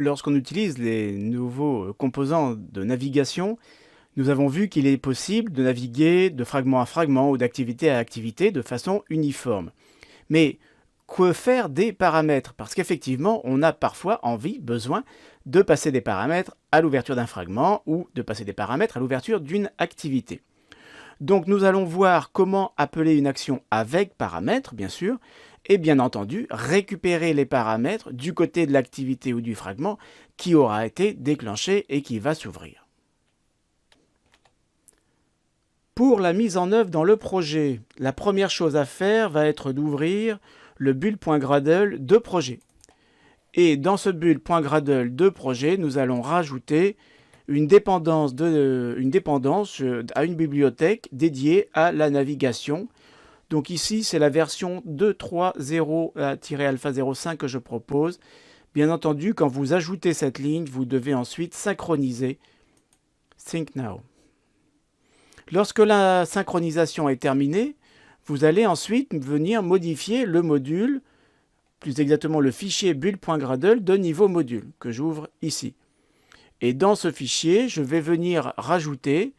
Lorsqu'on utilise les nouveaux composants de navigation, nous avons vu qu'il est possible de naviguer de fragment à fragment ou d'activité à activité de façon uniforme. Mais que faire des paramètres? Parce qu'effectivement, on a parfois besoin de passer des paramètres à l'ouverture d'un fragment ou de passer des paramètres à l'ouverture d'une activité. Donc nous allons voir comment appeler une action avec paramètres, bien sûr, et bien entendu récupérer les paramètres du côté de l'activité ou du fragment qui aura été déclenché et qui va s'ouvrir. Pour la mise en œuvre dans le projet, la première chose à faire va être d'ouvrir le build.gradle de projet. Et dans ce build.gradle de projet, nous allons rajouter une dépendance à une bibliothèque dédiée à la navigation. Donc ici, c'est la version 2.3.0-alpha 05 que je propose. Bien entendu, quand vous ajoutez cette ligne, vous devez ensuite synchroniser Sync Now. Lorsque la synchronisation est terminée, vous allez ensuite venir modifier le module, plus exactement le fichier build.gradle de niveau module, que j'ouvre ici. Et dans ce fichier, je vais venir rajouter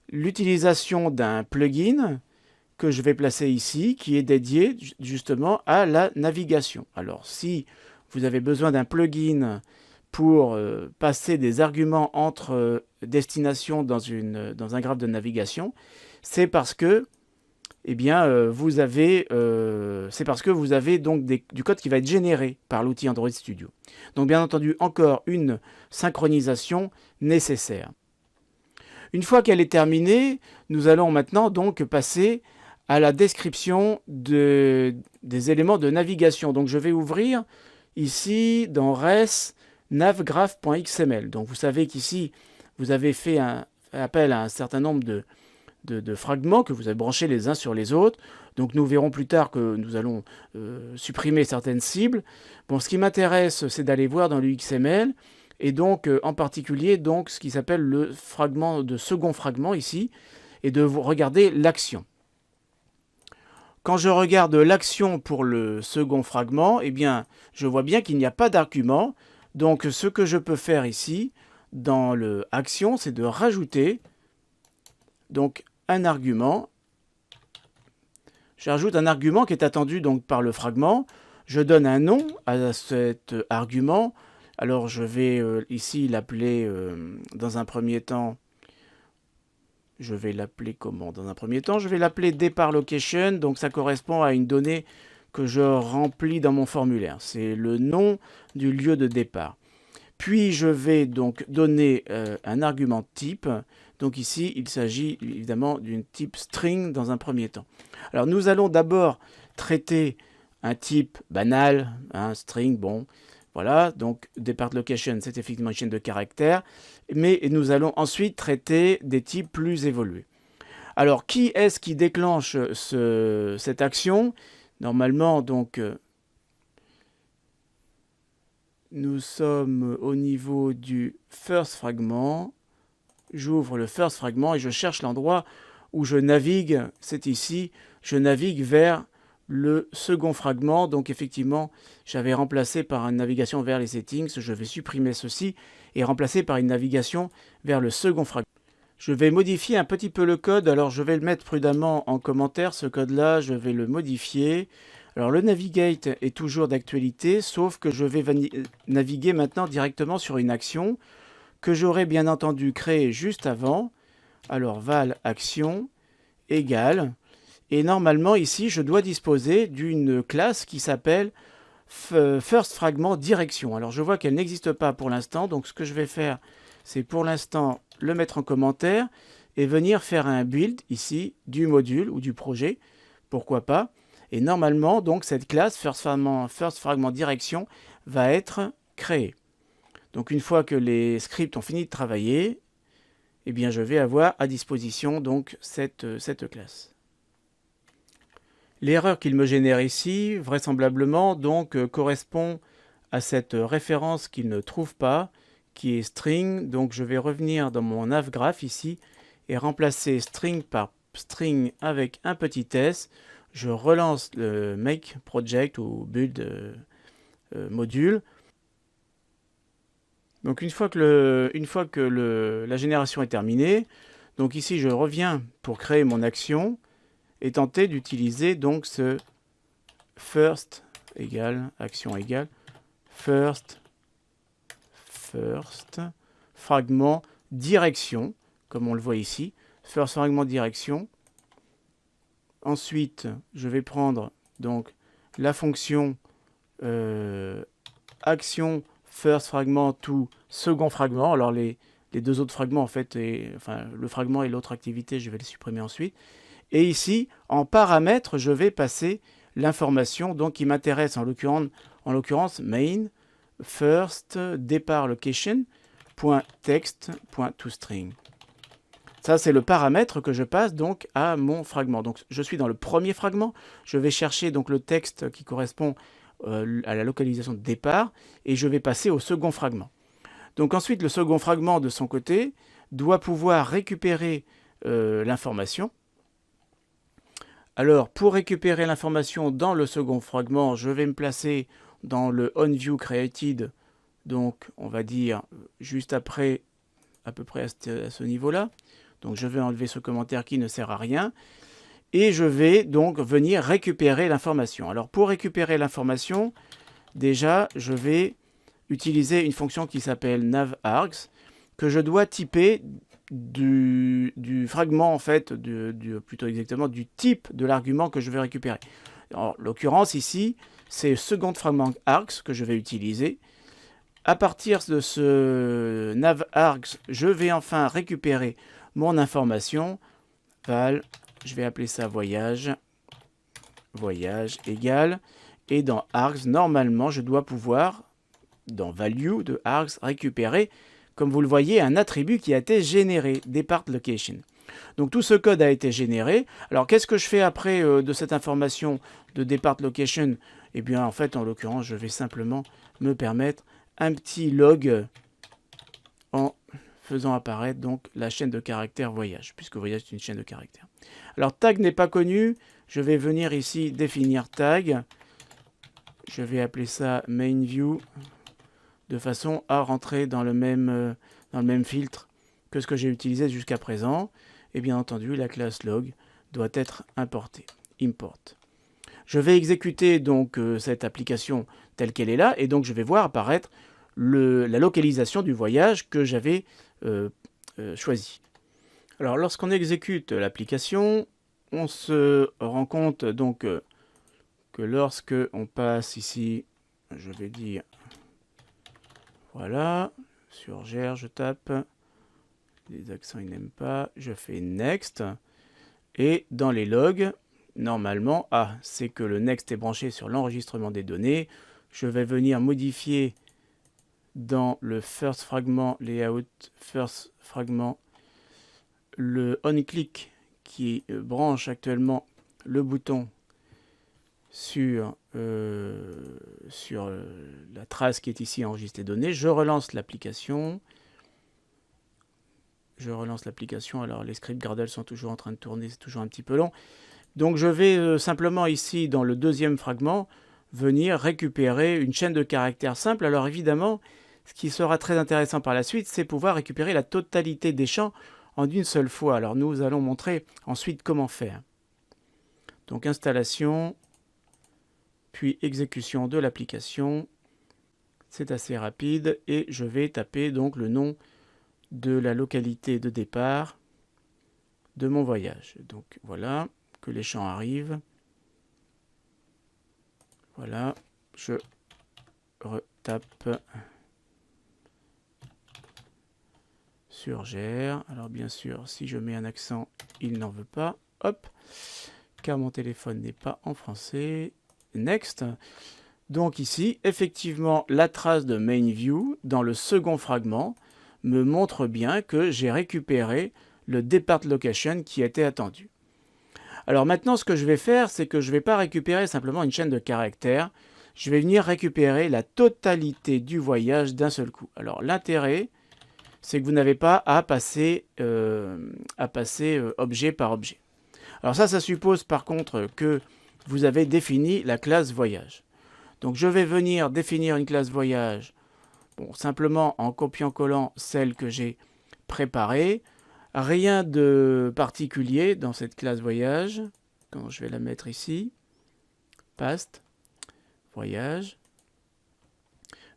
l'utilisation d'un plugin que je vais placer ici, qui est dédié justement à la navigation. Alors si vous avez besoin d'un plugin pour passer des arguments entre destinations dans un graphe de navigation, c'est parce que vous avez donc du code qui va être généré par l'outil Android Studio. Donc bien entendu, encore une synchronisation nécessaire. Une fois qu'elle est terminée, nous allons maintenant donc passer à la description des éléments de navigation. Donc je vais ouvrir ici dans res navgraph.xml. Donc vous savez qu'ici, vous avez fait appel à un certain nombre de fragments que vous avez branchés les uns sur les autres. Donc nous verrons plus tard que nous allons supprimer certaines cibles. Bon, ce qui m'intéresse, c'est d'aller voir dans le XML, et donc en particulier donc, ce qui s'appelle le second fragment ici, et de regarder l'action. Quand je regarde l'action pour le second fragment, eh bien, je vois bien qu'il n'y a pas d'argument. Donc ce que je peux faire ici, dans le action, c'est de rajouter donc un argument. J'ajoute un argument qui est attendu donc par le fragment. Je donne un nom à cet argument. Alors je vais ici l'appeler dans un premier temps. Je vais l'appeler comment? Dans un premier temps, je vais l'appeler départ location. Donc ça correspond à une donnée que je remplis dans mon formulaire. C'est le nom du lieu de départ. Puis je vais donc donner un argument type. Donc ici, il s'agit évidemment d'une type string dans un premier temps. Alors nous allons d'abord traiter un type banal, un string, bon, voilà, donc depart location, c'est effectivement une chaîne de caractères, mais nous allons ensuite traiter des types plus évolués. Alors qui est-ce qui déclenche cette action? Normalement, donc, nous sommes au niveau du first fragment. J'ouvre le first fragment et je cherche l'endroit où je navigue. C'est ici, je navigue vers le second fragment. Donc effectivement, j'avais remplacé par une navigation vers les settings. Je vais supprimer ceci et remplacer par une navigation vers le second fragment. Je vais modifier un petit peu le code. Alors je vais le mettre prudemment en commentaire. Ce code-là, je vais le modifier. Alors le navigate est toujours d'actualité, sauf que je vais naviguer maintenant directement sur une action que j'aurais bien entendu créée juste avant. Alors val action égale, et normalement ici je dois disposer d'une classe qui s'appelle first fragment direction. Alors je vois qu'elle n'existe pas pour l'instant, donc ce que je vais faire, c'est pour l'instant le mettre en commentaire et venir faire un build ici du module ou du projet, pourquoi pas. Et normalement, donc, cette classe first fragment direction va être créée. Donc, une fois que les scripts ont fini de travailler, eh bien, je vais avoir à disposition donc cette classe. L'erreur qu'il me génère ici, vraisemblablement, donc, correspond à cette référence qu'il ne trouve pas, qui est string. Donc, je vais revenir dans mon navgraph ici et remplacer string par string avec un petit s. Je relance le make project ou build module. Donc la génération est terminée, donc ici je reviens pour créer mon action et tenter d'utiliser donc ce first égale, action égale, first fragment direction, comme on le voit ici, first fragment direction. Ensuite, je vais prendre donc la fonction action first fragment to second fragment. Alors les deux autres fragments en fait, enfin le fragment et l'autre activité, je vais les supprimer ensuite. Et ici, en paramètre, je vais passer l'information donc qui m'intéresse en l'occurrence main first départ location .text.toString. Ça, c'est le paramètre que je passe donc à mon fragment. Donc, je suis dans le premier fragment. Je vais chercher donc le texte qui correspond à la localisation de départ et je vais passer au second fragment. Donc ensuite, le second fragment de son côté doit pouvoir récupérer l'information. Alors, pour récupérer l'information dans le second fragment, je vais me placer dans le onViewCreated, donc on va dire juste après, à peu près à ce niveau-là. Donc je vais enlever ce commentaire qui ne sert à rien. Et je vais donc venir récupérer l'information. Alors pour récupérer l'information, déjà je vais utiliser une fonction qui s'appelle navargs, que je dois typer du fragment, en fait, plutôt exactement du type de l'argument que je vais récupérer. En l'occurrence ici, c'est second fragment args que je vais utiliser. À partir de ce navargs, je vais enfin récupérer mon information, val, je vais appeler ça voyage égale, et dans args, normalement, je dois pouvoir, dans value de args, récupérer, comme vous le voyez, un attribut qui a été généré, depart location. Donc tout ce code a été généré. Alors qu'est-ce que je fais après de cette information de depart location? Eh bien, en fait, en l'occurrence, je vais simplement me permettre un petit log en faisant apparaître donc la chaîne de caractères voyage, puisque voyage est une chaîne de caractères. Alors tag n'est pas connu, je vais venir ici définir tag, je vais appeler ça mainView, de façon à rentrer dans le même filtre que ce que j'ai utilisé jusqu'à présent, et bien entendu la classe log doit être importée, import. Je vais exécuter donc cette application telle qu'elle est là, et donc je vais voir apparaître la localisation du voyage que j'avais choisi. Alors lorsqu'on exécute l'application, on se rend compte donc que lorsque on passe ici, je vais dire, voilà, sur GR je tape, les accents ils n'aiment pas, je fais next, et dans les logs, normalement, c'est que le next est branché sur l'enregistrement des données, je vais venir modifier dans le first fragment layout, first fragment, le onClick qui branche actuellement le bouton sur la trace qui est ici enregistrée données. Je relance l'application. Alors les scripts Gradle sont toujours en train de tourner, c'est toujours un petit peu long. Donc je vais simplement ici dans le deuxième fragment venir récupérer une chaîne de caractères simple. Alors évidemment, ce qui sera très intéressant par la suite, c'est pouvoir récupérer la totalité des champs en une seule fois. Alors nous allons montrer ensuite comment faire. Donc installation, puis exécution de l'application. C'est assez rapide et je vais taper donc le nom de la localité de départ de mon voyage. Donc voilà, que les champs arrivent. Voilà, je retape sur GR. Alors bien sûr, si je mets un accent, il n'en veut pas. Hop, car mon téléphone n'est pas en français. Next. Donc ici, effectivement, la trace de mainView dans le second fragment me montre bien que j'ai récupéré le depart location qui était attendu. Alors maintenant, ce que je vais faire, c'est que je ne vais pas récupérer simplement une chaîne de caractères. Je vais venir récupérer la totalité du voyage d'un seul coup. Alors l'intérêt, c'est que vous n'avez pas à passer objet par objet. Alors ça suppose par contre que vous avez défini la classe voyage. Donc je vais venir définir une classe voyage Bon, simplement en copiant-collant celle que j'ai préparée. Rien de particulier dans cette classe voyage. Quand je vais la mettre ici, past, voyage.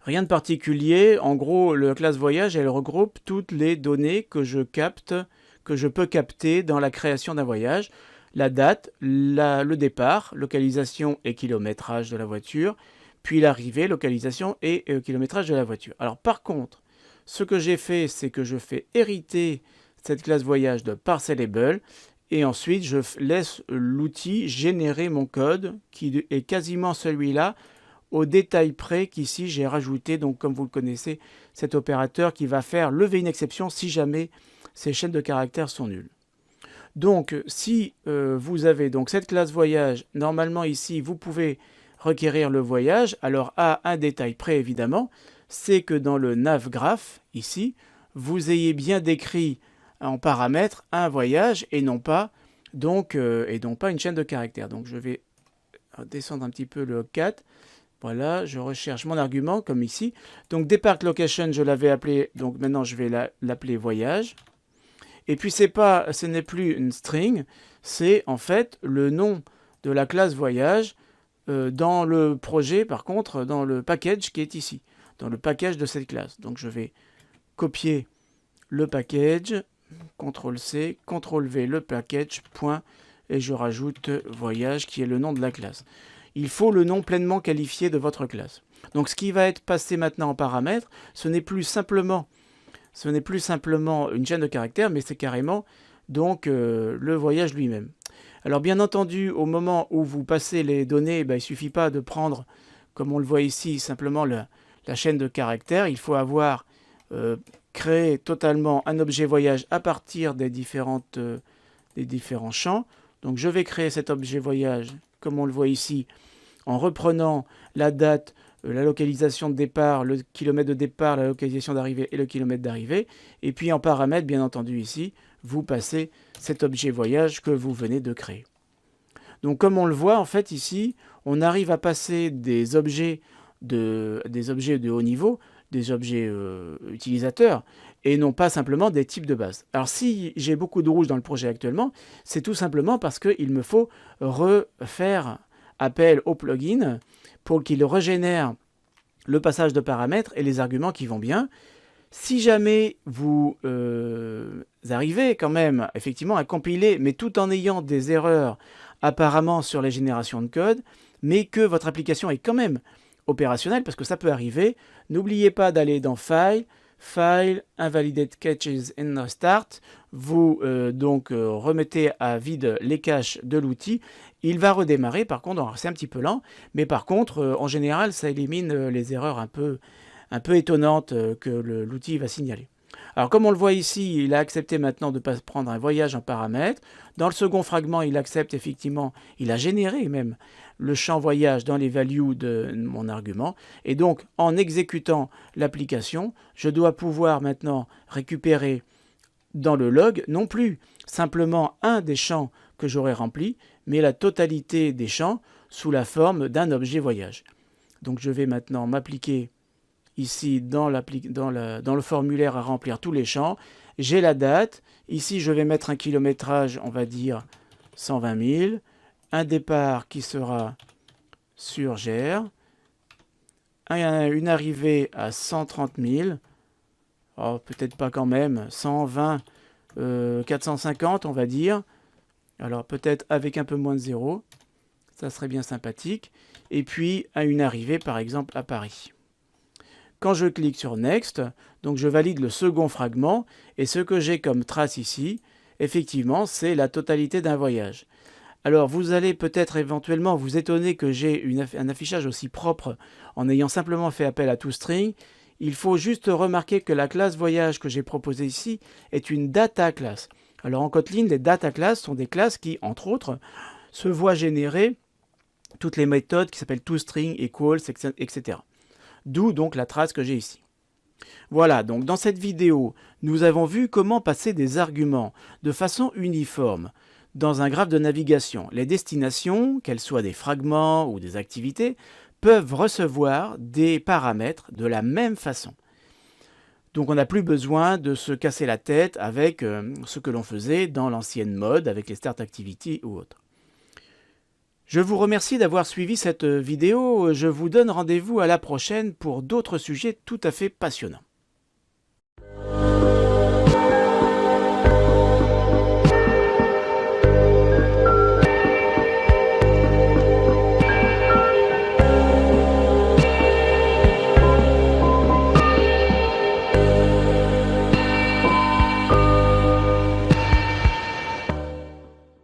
Rien de particulier. En gros, la classe voyage, elle regroupe toutes les données que je peux capter dans la création d'un voyage. La date, le départ, localisation et kilométrage de la voiture, puis l'arrivée, localisation et kilométrage de la voiture. Alors par contre, ce que j'ai fait, c'est que je fais hériter cette classe voyage de parseLabel et ensuite je laisse l'outil générer mon code qui est quasiment celui-là au détail près qu'ici j'ai rajouté, donc comme vous le connaissez, cet opérateur qui va faire lever une exception si jamais ces chaînes de caractères sont nulles. Donc si vous avez donc cette classe voyage, normalement ici vous pouvez requérir le voyage. Alors à un détail près évidemment, c'est que dans le navgraph ici, vous ayez bien décrit en paramètres un voyage et non pas une chaîne de caractères. Donc je vais descendre un petit peu le 4. Voilà, je recherche mon argument comme ici. Donc depart location, je l'avais appelé, donc maintenant je vais l'appeler voyage. Et puis ce n'est plus une string, c'est en fait le nom de la classe voyage dans le projet, par contre, dans le package qui est ici, dans le package de cette classe. Donc je vais copier le package, CTRL-C, CTRL-V, le package, point, et je rajoute voyage qui est le nom de la classe. Il faut le nom pleinement qualifié de votre classe. Donc ce qui va être passé maintenant en paramètres, ce n'est plus simplement une chaîne de caractères, mais c'est carrément donc le voyage lui-même. Alors bien entendu, au moment où vous passez les données, il ne suffit pas de prendre, comme on le voit ici, simplement la chaîne de caractères. Il faut avoir créé totalement un objet voyage à partir des différents champs. Donc je vais créer cet objet voyage, comme on le voit ici, en reprenant la date, la localisation de départ, le kilomètre de départ, la localisation d'arrivée et le kilomètre d'arrivée. Et puis en paramètres, bien entendu ici, vous passez cet objet voyage que vous venez de créer. Donc comme on le voit, en fait ici, on arrive à passer des objets de haut niveau, des objets utilisateurs, et non pas simplement des types de base. Alors si j'ai beaucoup de rouge dans le projet actuellement, c'est tout simplement parce qu'il me faut refaire appel au plugin pour qu'il régénère le passage de paramètres et les arguments qui vont bien. Si jamais vous arrivez quand même effectivement à compiler, mais tout en ayant des erreurs apparemment sur les générations de code, mais que votre application est quand même opérationnelle, parce que ça peut arriver, n'oubliez pas d'aller dans File, File, Invalidate Caches and Now Start, vous remettez à vide les caches de l'outil, il va redémarrer, par contre, c'est un petit peu lent, mais par contre, en général, ça élimine les erreurs un peu étonnantes que l'outil va signaler. Alors comme on le voit ici, il a accepté maintenant de prendre un voyage en paramètres. Dans le second fragment, il accepte effectivement, il a généré même le champ voyage dans les values de mon argument. Et donc, en exécutant l'application, je dois pouvoir maintenant récupérer dans le log, non plus simplement un des champs que j'aurais rempli, mais la totalité des champs sous la forme d'un objet voyage. Donc je vais maintenant m'appliquer ici dans le formulaire à remplir tous les champs. J'ai la date. Ici, je vais mettre un kilométrage, on va dire 120 000. Un départ qui sera sur GER. Une arrivée à 130 000. Oh, peut-être pas quand même. 120, 450, on va dire. Alors peut-être avec un peu moins de 0. Ça serait bien sympathique. Et puis à une arrivée, par exemple, à Paris. Quand je clique sur Next, donc je valide le second fragment, et ce que j'ai comme trace ici, effectivement, c'est la totalité d'un voyage. Alors vous allez peut-être éventuellement vous étonner que j'ai un affichage aussi propre en ayant simplement fait appel à toString. Il faut juste remarquer que la classe voyage que j'ai proposée ici est une data class. Alors en Kotlin, les data classes sont des classes qui, entre autres, se voient générer toutes les méthodes qui s'appellent toString, equals, etc. D'où donc la trace que j'ai ici. Voilà, donc dans cette vidéo, nous avons vu comment passer des arguments de façon uniforme dans un graphe de navigation. Les destinations, qu'elles soient des fragments ou des activités, peuvent recevoir des paramètres de la même façon. Donc on n'a plus besoin de se casser la tête avec ce que l'on faisait dans l'ancienne mode avec les Start Activity ou autres. Je vous remercie d'avoir suivi cette vidéo. Je vous donne rendez-vous à la prochaine pour d'autres sujets tout à fait passionnants.